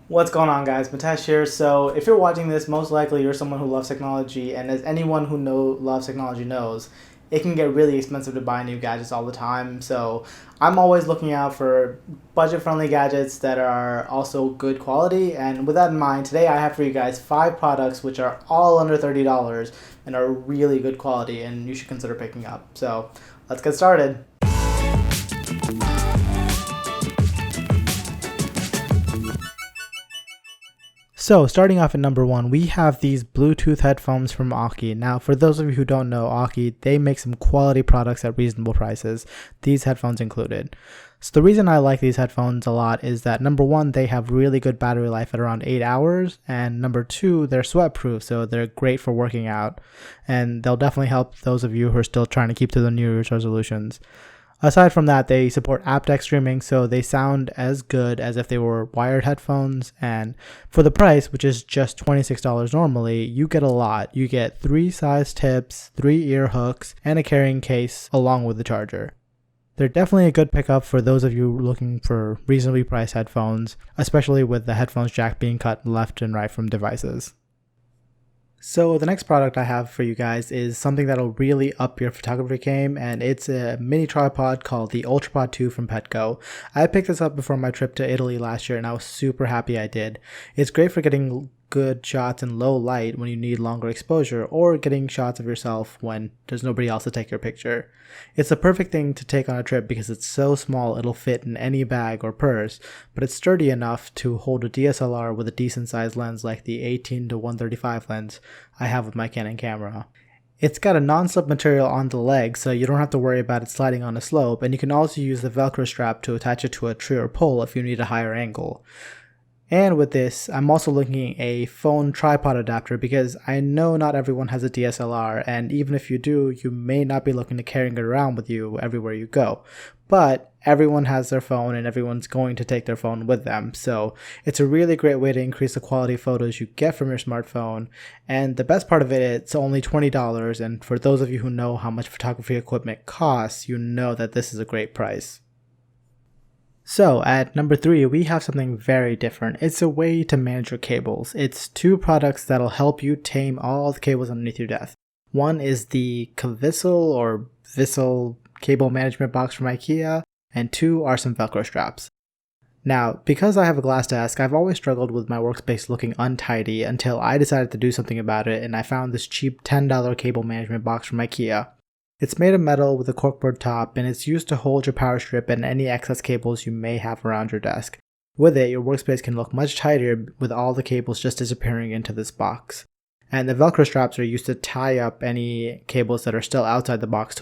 What's going on, guys? Mitesh here. So, if you're watching this, most likely you're someone who loves technology, and as anyone who loves technology knows, it can get really expensive to buy new gadgets all the time. So, I'm always looking out for budget-friendly gadgets that are also good quality. And with that in mind, today I have for you guys 5 products which are all under $30 and are really good quality, and you should consider picking up. So, let's get started. So, starting off at number 1, we have these Bluetooth headphones from Aki. Now, for those of you who don't know Aki, they make some quality products at reasonable prices, these headphones included. So, the reason I like these headphones a lot is that number 1, they have really good battery life at around 8 hours, and number 2, they're sweat proof, so they're great for working out, and they'll definitely help those of you who are still trying to keep to the New Year's resolutions. Aside from that, they support aptX streaming, so they sound as good as if they were wired headphones, and for the price, which is just $26 normally, you get a lot. You get 3 size tips, 3 ear hooks, and a carrying case along with the charger. They're definitely a good pickup for those of you looking for reasonably priced headphones, especially with the headphones jack being cut left and right from devices. So the next product I have for you guys is something that'll really up your photography game, and it's a mini tripod called the UltraPod 2 from Petco. I picked this up before my trip to Italy last year and I was super happy I did. It's great for getting good shots in low light when you need longer exposure, or getting shots of yourself when there's nobody else to take your picture. It's a perfect thing to take on a trip because it's so small it'll fit in any bag or purse, but it's sturdy enough to hold a DSLR with a decent sized lens like the 18-135 lens I have with my Canon camera. It's got a non-slip material on the leg, so you don't have to worry about it sliding on a slope, and you can also use the Velcro strap to attach it to a tree or pole if you need a higher angle. And with this, I'm also looking at a phone tripod adapter because I know not everyone has a DSLR, and even if you do, you may not be looking to carrying it around with you everywhere you go. But everyone has their phone and everyone's going to take their phone with them, so it's a really great way to increase the quality of photos you get from your smartphone. And the best part of it, it's only $20, and for those of you who know how much photography equipment costs, you know that this is a great price. So at number 3, we have something very different. It's a way to manage your cables. It's 2 products that'll help you tame all the cables underneath your desk. One is the Vissel cable management box from IKEA, and 2 are some Velcro straps. Now, because I have a glass desk, I've always struggled with my workspace looking untidy until I decided to do something about it, and I found this cheap $10 cable management box from IKEA. It's made of metal with a corkboard top, and it's used to hold your power strip and any excess cables you may have around your desk. With it, your workspace can look much tidier with all the cables just disappearing into this box. And the Velcro straps are used to tie up any cables that are still outside the box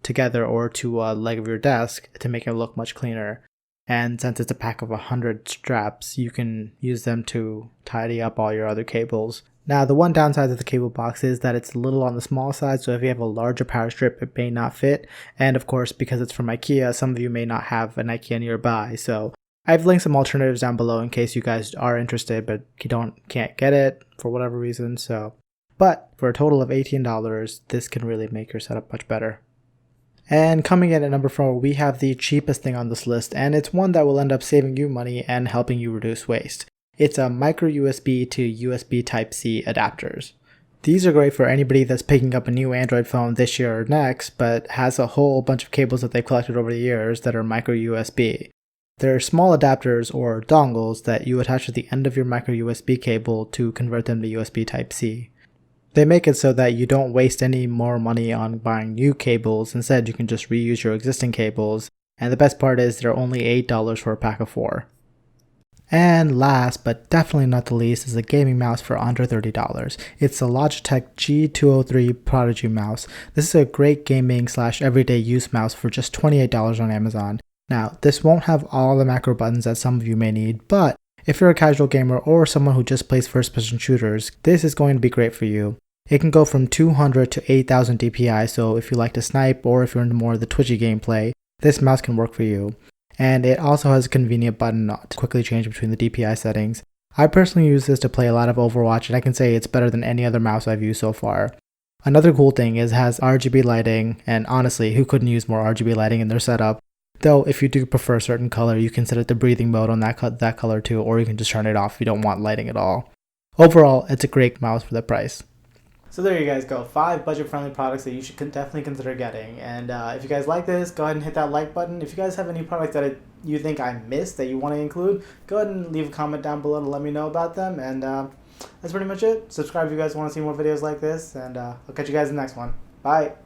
together or to a leg of your desk to make it look much cleaner. And since it's a pack of 100 straps, you can use them to tidy up all your other cables. Now, the one downside of the cable box is that it's a little on the small side, so if you have a larger power strip, it may not fit. And of course, because it's from IKEA, some of you may not have an IKEA nearby. So I've linked some alternatives down below in case you guys are interested, but you can't get it for whatever reason. But for a total of $18, this can really make your setup much better. And coming in at number 4, we have the cheapest thing on this list, and it's one that will end up saving you money and helping you reduce waste. It's a micro USB to USB Type-C adapters. These are great for anybody that's picking up a new Android phone this year or next, but has a whole bunch of cables that they've collected over the years that are micro USB. They're small adapters or dongles that you attach to the end of your micro USB cable to convert them to USB Type-C. They make it so that you don't waste any more money on buying new cables. Instead, you can just reuse your existing cables, and the best part is they're only $8 for a pack of 4. And last, but definitely not the least, is a gaming mouse for under $30. It's the Logitech G203 Prodigy mouse. This is a great gaming / everyday use mouse for just $28 on Amazon. Now, this won't have all the macro buttons that some of you may need, but if you're a casual gamer or someone who just plays first-person shooters, this is going to be great for you. It can go from 200 to 8000 DPI, so if you like to snipe or if you're into more of the twitchy gameplay, this mouse can work for you. And it also has a convenient button to quickly change between the DPI settings. I personally use this to play a lot of Overwatch, and I can say it's better than any other mouse I've used so far. Another cool thing is it has RGB lighting, and honestly, who couldn't use more RGB lighting in their setup? Though if you do prefer a certain color, you can set it to breathing mode on that color too, or you can just turn it off if you don't want lighting at all. Overall, it's a great mouse for the price. So there you guys go, 5 budget-friendly products that you should definitely consider getting. And if you guys like this, go ahead and hit that like button. If you guys have any products that you think I missed that you want to include, go ahead and leave a comment down below to let me know about them. And that's pretty much it. Subscribe if you guys want to see more videos like this, and I'll catch you guys in the next one. Bye!